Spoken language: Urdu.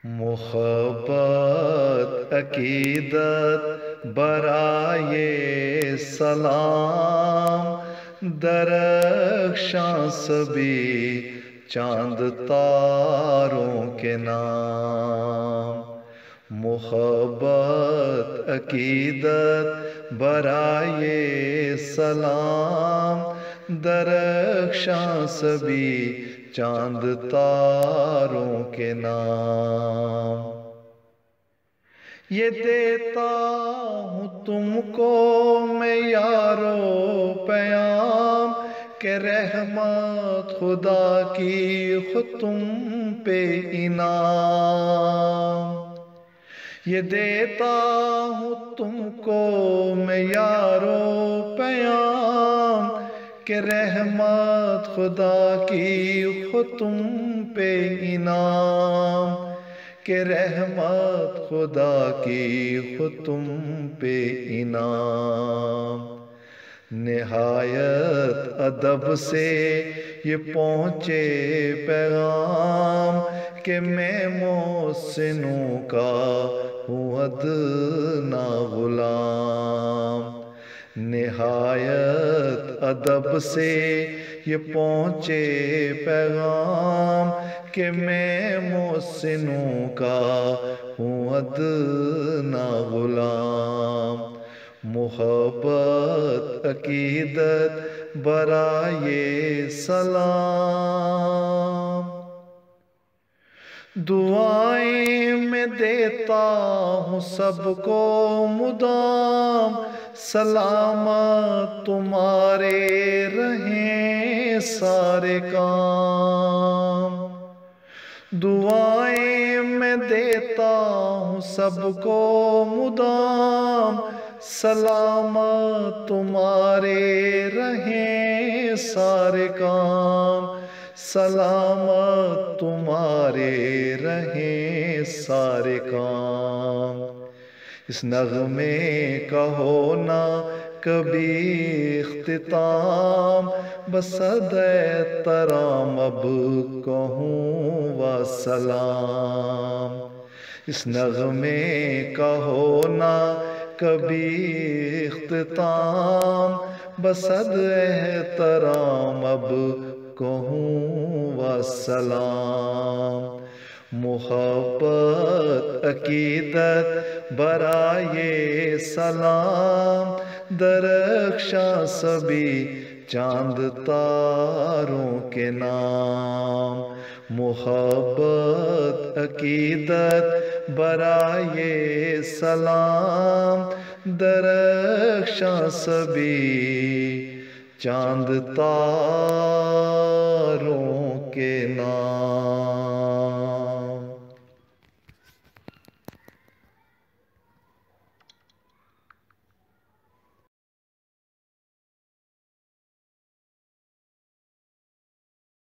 محبت عقیدت برائے سلام، درخشاں سبھی چاند تاروں کے نام۔ محبت عقیدت برائے سلام، درخشاں سبھی چاند تاروں کے نام۔ یہ دیتا ہوں تم کو میں یارو پیام، کہ رحمت خدا کی ہو تم پہ انعام۔ یہ دیتا ہوں تم کو میں یارو پیام، کہ رحمت خدا کی ہو تم پہ انعام، کہ رحمت خدا کی ہو تم پہ انعام۔ نہایت ادب سے یہ پہنچے پیغام، کہ میں محسنوں کا ہوں ادنا غلام۔ نہایت ادب سے یہ پہنچے پیغام، کہ میں محسنوں کا ہوں ادنا غلام۔ محبت عقیدت برائے سلام، دعائیں میں دیتا ہوں سب کو مدام، سلامت تمہارے رہیں سارے کام۔ دعائیں میں دیتا ہوں سب کو مدام، سلامت تمہارے رہیں سارے کام، سلامت تمہارے رہیں سارے کام۔ اس نغمے کا ہونا کبھی اختتام، بصد احترام اب کہوں والسلام۔ اس نغمے کا ہونا کبھی اختتام، بصد احترام اب کہوں والسلام۔ محبت عقیدت برائے سلام، درخشاں سبھی چاند تاروں کے نام۔ محبت عقیدت برائے سلام، درخشاں سبھی چاند تاروں کے نام۔